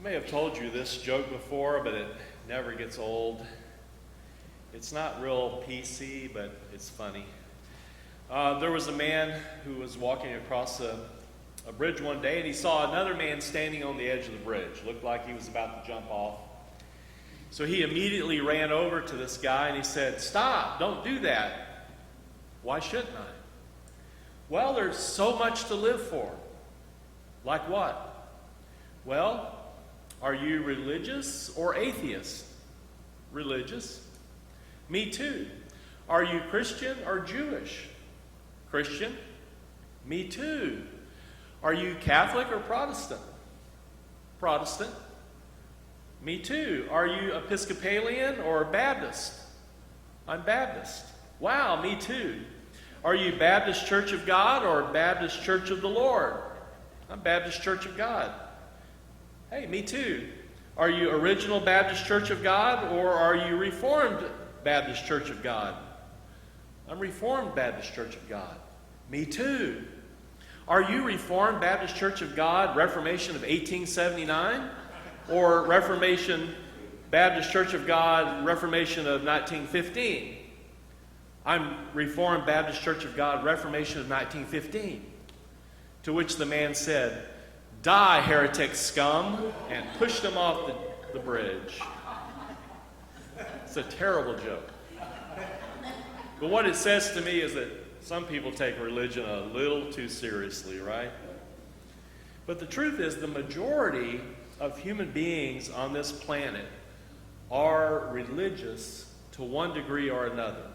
may have told you this joke before, but it never gets old. It's not real PC, but it's funny. There was a man who was walking across a bridge one day, and he saw another man standing on the edge of the bridge. Looked like he was about to jump off. So he immediately ran over to this guy and he said, "Stop, don't do that." "Why shouldn't I?" "Well, there's so much to live for." "Like what?" "Well, are you religious or atheist?" "Religious." "Me too." "Are you Christian or Jewish?" "Christian." "Me too." "Are you Catholic or Protestant?" "Protestant." "Me too." "Are you Episcopalian or Baptist?" "I'm Baptist." "Wow, me too." "Are you Baptist Church of God or Baptist Church of the Lord?" "I'm Baptist Church of God." "Hey, me too." "Are you Original Baptist Church of God or are you Reformed Baptist Church of God?" "I'm Reformed Baptist Church of God." "Me too." "Are you Reformed Baptist Church of God, Reformation of 1879? Or Reformation Baptist Church of God, Reformation of 1915? "I'm Reformed Baptist Church of God, Reformation of 1915. To which the man said, "Die, heretic scum," and pushed him off the bridge. It's a terrible joke. But what it says to me is that some people take religion a little too seriously, right? But the truth is, the majority of human beings on this planet are religious to one degree or another.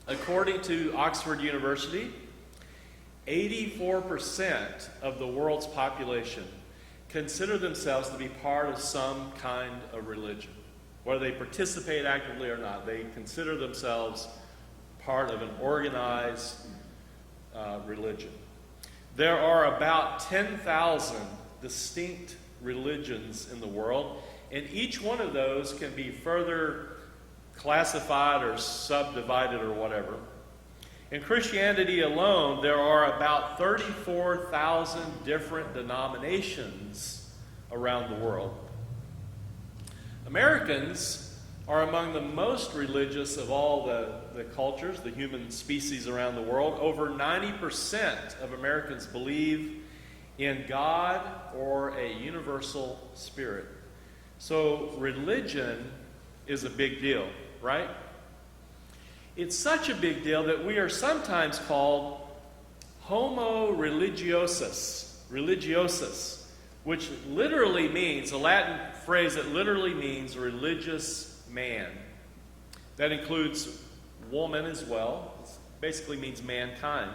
According to Oxford University, 84% of the world's population consider themselves to be part of some kind of religion. Whether they participate actively or not, they consider themselves part of an organized religion. There are about 10,000 distinct religions in the world, and each one of those can be further classified or subdivided or whatever. In Christianity alone, there are about 34,000 different denominations around the world. Americans are among the most religious of all the cultures, the human species around the world. Over 90% of Americans believe in God or a universal spirit. So religion is a big deal, right? It's such a big deal that we are sometimes called Homo Religiosus, which literally means, a Latin phrase that literally means religious man. That includes woman as well. It basically means mankind.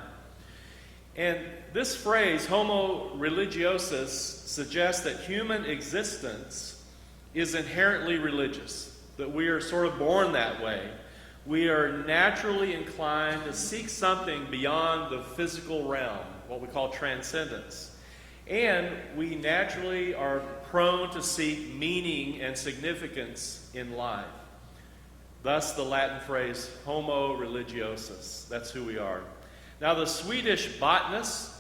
And this phrase, Homo Religiosus, suggests that human existence is inherently religious, that we are sort of born that way. We are naturally inclined to seek something beyond the physical realm, what we call transcendence. And we naturally are prone to seek meaning and significance in life. Thus the Latin phrase, Homo Religiosus. That's who we are. Now the Swedish botanist,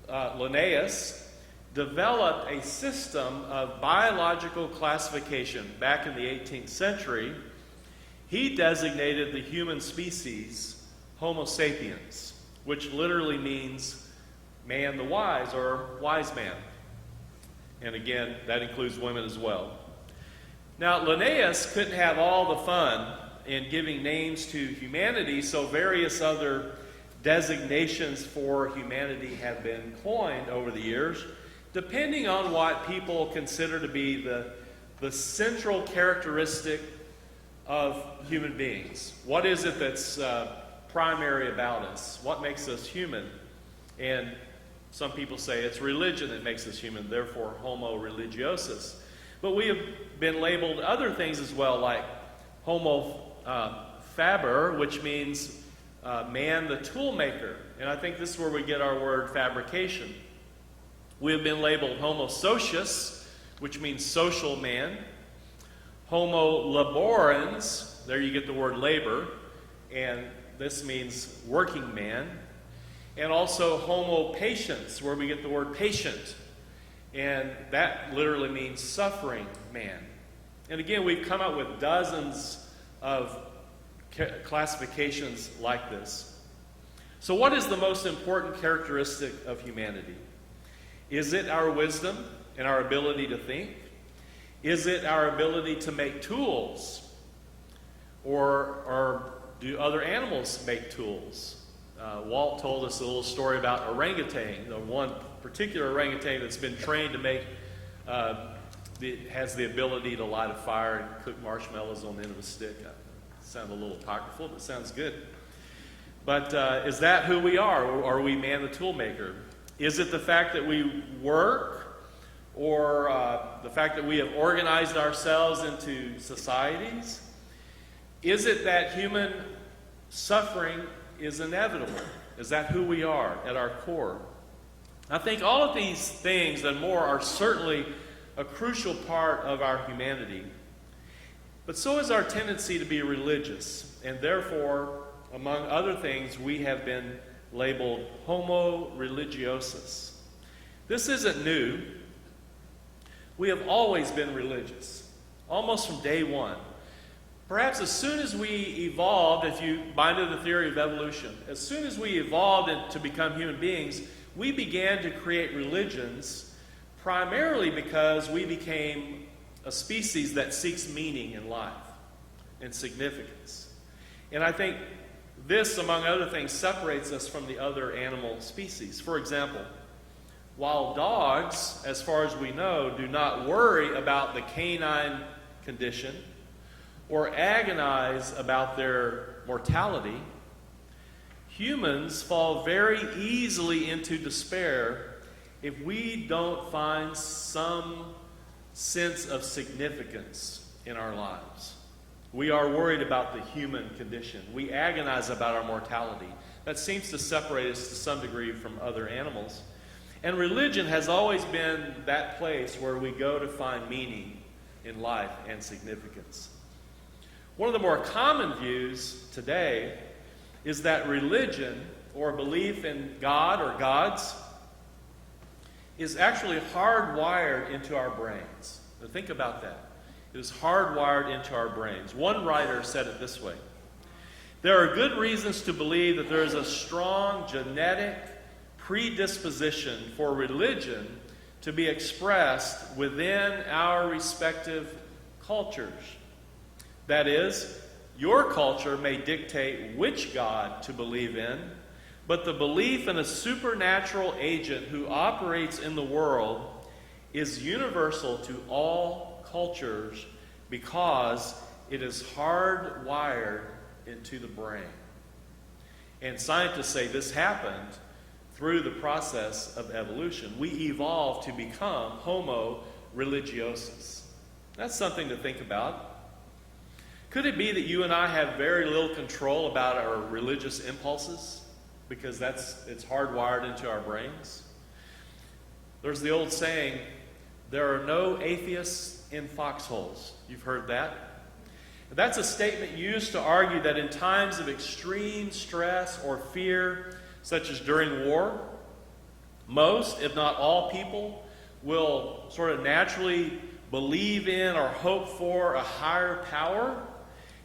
Linnaeus, developed a system of biological classification back in the 18th century. He designated the human species Homo sapiens, which literally means man the wise, or wise man. And again, that includes women as well. Now, Linnaeus couldn't have all the fun in giving names to humanity, so various other designations for humanity have been coined over the years, depending on what people consider to be the central characteristic of human beings. What is it that's primary about us? What makes us human? And some people say it's religion that makes us human, therefore Homo Religiosus. But we have been labeled other things as well, like Homo Faber, which means man the tool maker. And I think this is where we get our word fabrication. We have been labeled Homo Socius, which means social man. Homo laborans, there you get the word labor, and this means working man. And also Homo patiens, where we get the word patient. And that literally means suffering man. And again, we've come up with dozens of classifications like this. So what is the most important characteristic of humanity? Is it our wisdom and our ability to think? Is it our ability to make tools? Or do other animals make tools? Walt told us a little story about orangutan, the one particular orangutan that's been trained to make, has the ability to light a fire and cook marshmallows on the end of a stick. Sounds a little apocryphal, but sounds good. But is that who we are? Or are we man the tool maker? Is it the fact that we work, or the fact that we have organized ourselves into societies? Is it that human suffering is inevitable? Is that who we are at our core? I think all of these things and more are certainly a crucial part of our humanity. But so is our tendency to be religious, and therefore, among other things, we have been labeled Homo Religiosus. This isn't new. We have always been religious, almost from day one. Perhaps as soon as we evolved, if you buy into the theory of evolution, as soon as we evolved to become human beings, we began to create religions primarily because we became a species that seeks meaning in life and significance. And I think this, among other things, separates us from the other animal species. For example, while dogs, as far as we know, do not worry about the canine condition or agonize about their mortality, humans fall very easily into despair if we don't find some sense of significance in our lives. We are worried about the human condition. We agonize about our mortality. That seems to separate us to some degree from other animals. And religion has always been that place where we go to find meaning in life and significance. One of the more common views today is that religion, or belief in God or gods, is actually hardwired into our brains. Now think about that. It is hardwired into our brains. One writer said it this way: there are good reasons to believe that there is a strong genetic predisposition for religion to be expressed within our respective cultures. That is, your culture may dictate which God to believe in, but the belief in a supernatural agent who operates in the world is universal to all cultures because it is hardwired into the brain. And scientists say this happened through the process of evolution. We evolved to become Homo Religiosus. That's something to think about. Could it be that you and I have very little control about our religious impulses because it's hardwired into our brains? There's the old saying, there are no atheists in foxholes. You've heard that? That's a statement used to argue that in times of extreme stress or fear, such as during war, most, if not all people, will sort of naturally believe in or hope for a higher power.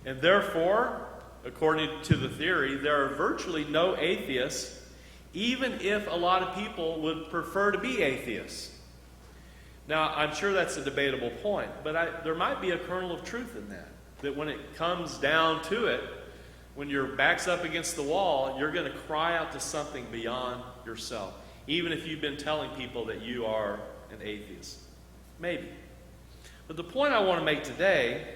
And therefore, according to the theory, there are virtually no atheists, even if a lot of people would prefer to be atheists. Now, I'm sure that's a debatable point, but there might be a kernel of truth in that. That when it comes down to it, when your back's up against the wall, you're going to cry out to something beyond yourself, even if you've been telling people that you are an atheist. Maybe. But the point I want to make today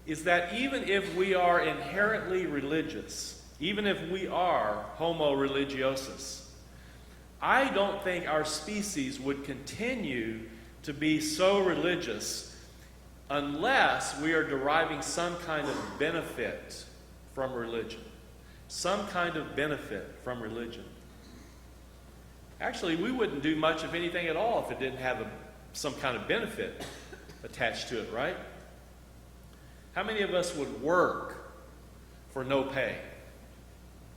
is that even if we are inherently religious, even if we are Homo Religiosus, I don't think our species would continue to be so religious unless we are deriving some kind of benefit from religion. Some kind of benefit from religion. Actually, we wouldn't do much of anything at all if it didn't have some kind of benefit attached to it, right? How many of us would work for no pay?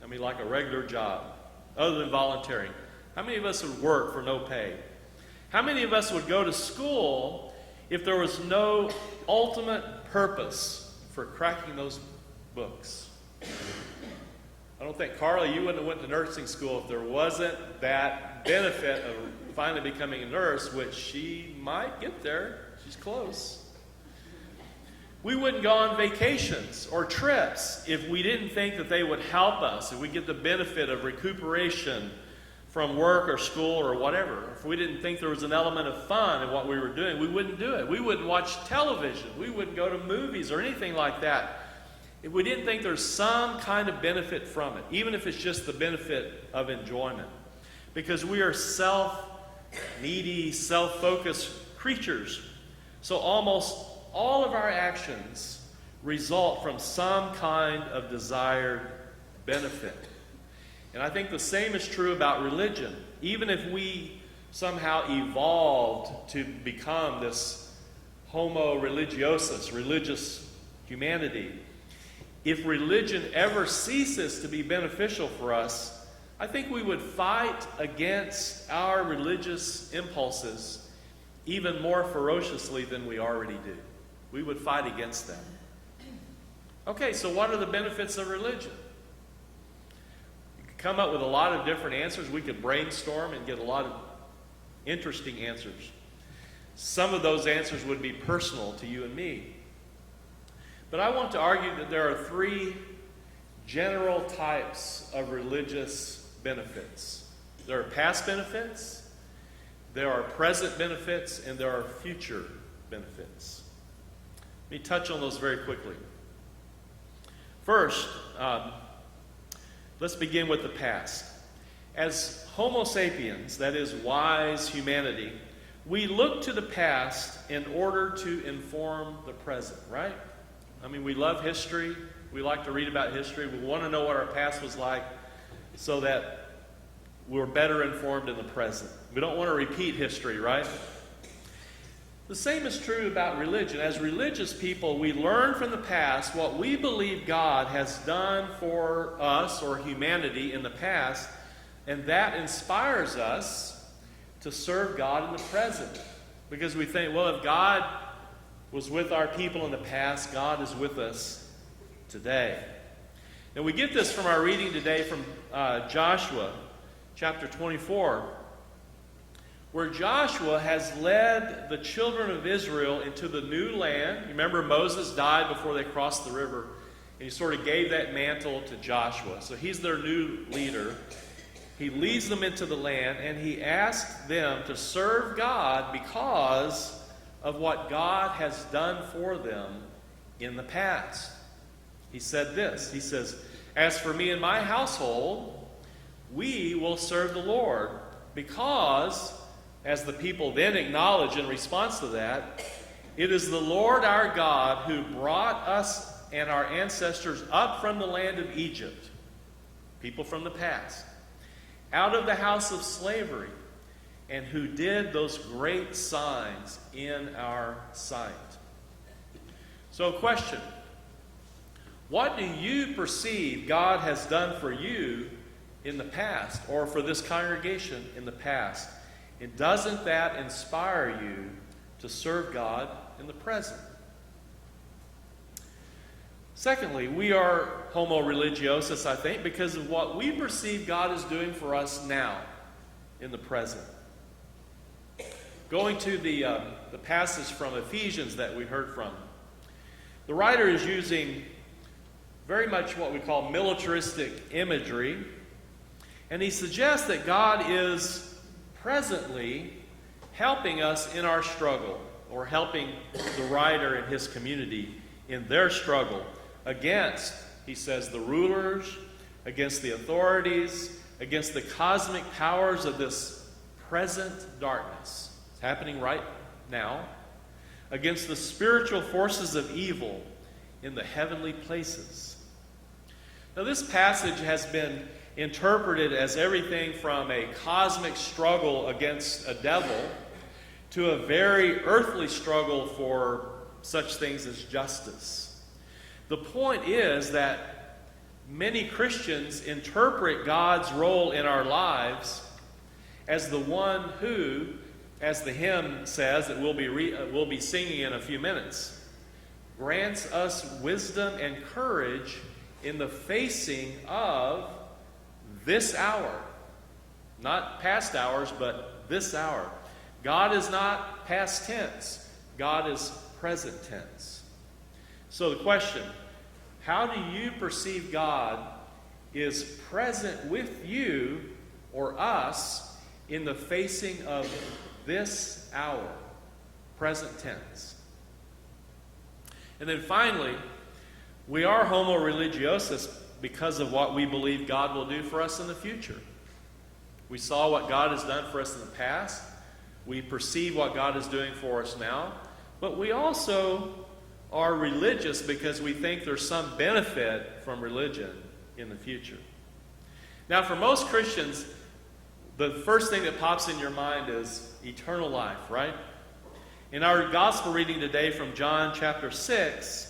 I mean, like a regular job, other than volunteering. How many of us would work for no pay? How many of us would go to school if there was no ultimate purpose for cracking those books? I don't think, Carla, you wouldn't have went to nursing school if there wasn't that benefit of finally becoming a nurse, which she might get there. She's close. We wouldn't go on vacations or trips if we didn't think that they would help us, if we get the benefit of recuperation from work or school or whatever. If we didn't think there was an element of fun in what we were doing, we wouldn't do it. We wouldn't watch television. We wouldn't go to movies or anything like that if we didn't think there's some kind of benefit from it, even if it's just the benefit of enjoyment. Because we are self-needy, self-focused creatures. So almost all of our actions result from some kind of desired benefit. And I think the same is true about religion. Even if we somehow evolved to become this Homo Religiosus, religious humanity, if religion ever ceases to be beneficial for us, I think we would fight against our religious impulses even more ferociously than we already do. We would fight against them. Okay, so what are the benefits of religion? You could come up with a lot of different answers. We could brainstorm and get a lot of interesting answers. Some of those answers would be personal to you and me. But I want to argue that there are three general types of religious benefits. There are past benefits, there are present benefits, and there are future benefits. Let me touch on those very quickly. First, let's begin with the past. As Homo sapiens, that is, wise humanity, we look to the past in order to inform the present, right? I mean, we love history. We like to read about history. We want to know what our past was like so that we're better informed in the present. We don't want to repeat history, right? The same is true about religion. As religious people, we learn from the past what we believe God has done for us or humanity in the past, and that inspires us to serve God in the present. Because we think, well, if God was with our people in the past, God is with us today. And we get this from our reading today from Joshua chapter 24, where Joshua has led the children of Israel into the new land. Remember, Moses died before they crossed the river, and he sort of gave that mantle to Joshua. So he's their new leader. He leads them into the land, and he asks them to serve God because of what God has done for them in the past. He said this, he says, "As for me and my household, we will serve the Lord, because," as the people then acknowledge in response to that, "it is the Lord our God who brought us and our ancestors up from the land of Egypt," people from the past, "out of the house of slavery, and who did those great signs in our sight." So, question: what do you perceive God has done for you in the past, or for this congregation in the past? And doesn't that inspire you to serve God in the present? Secondly, we are Homo Religiosus, I think, because of what we perceive God is doing for us now in the present. Going to the passage from Ephesians that we heard from, the writer is using very much what we call militaristic imagery, and he suggests that God is presently helping us in our struggle, or helping the writer and his community in their struggle against, he says, the rulers, against the authorities, against the cosmic powers of this present darkness. It's happening right now. Against the spiritual forces of evil in the heavenly places. Now, this passage has been interpreted as everything from a cosmic struggle against a devil to a very earthly struggle for such things as justice. The point is that many Christians interpret God's role in our lives as the one who, as the hymn says that we'll be singing in a few minutes, grants us wisdom and courage in the facing of this hour. Not past hours, but this hour. God is not past tense. God is present tense. So the question, how do you perceive God is present with you or us in the facing of this hour? Present tense. And then finally, we are Homo Religiosus because of what we believe God will do for us in the future. We saw what God has done for us in the past. We perceive what God is doing for us now. But we also are religious because we think there's some benefit from religion in the future. Now, for most Christians, the first thing that pops in your mind is eternal life, right? In our gospel reading today from John chapter 6,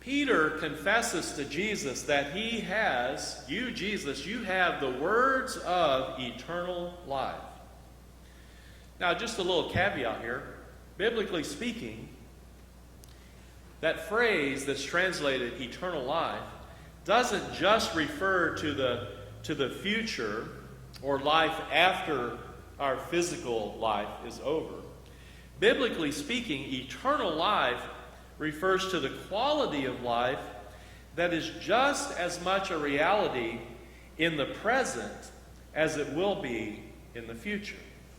Peter confesses to Jesus that he has, you, Jesus, you have the words of eternal life. Now, just a little caveat here. Biblically speaking, that phrase that's translated eternal life doesn't just refer to the future or life after our physical life is over. Biblically speaking, eternal life refers to the quality of life that is just as much a reality in the present as it will be in the future.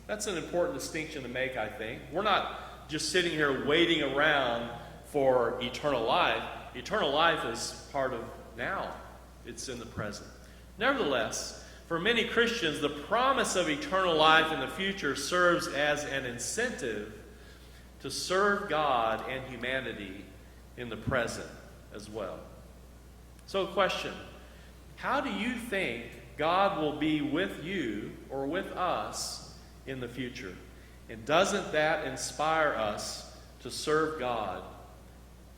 That's an important distinction to make, I think. We're not just sitting here waiting around for eternal life. Eternal life is part of now. It's in the present. Nevertheless, for many Christians, the promise of eternal life in the future serves as an incentive to serve God and humanity in the present as well. So, question, how do you think God will be with you or with us in the future? And doesn't that inspire us to serve God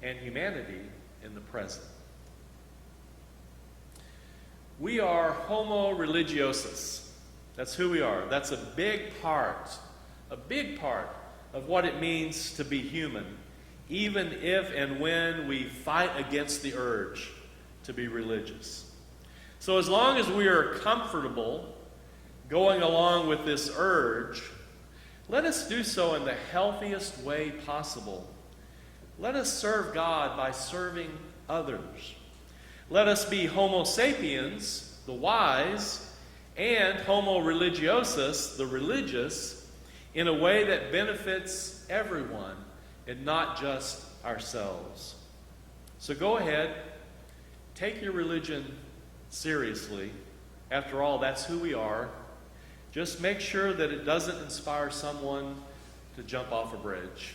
and humanity in the present? We are Homo Religiosus. That's who we are. That's a big part of what it means to be human, even if and when we fight against the urge to be religious. So as long as we are comfortable going along with this urge, let us do so in the healthiest way possible. Let us serve God by serving others. Let us be Homo sapiens, the wise, and Homo Religiosus, the religious, in a way that benefits everyone and not just ourselves. So go ahead, take your religion seriously. After all, that's who we are. Just make sure that it doesn't inspire someone to jump off a bridge.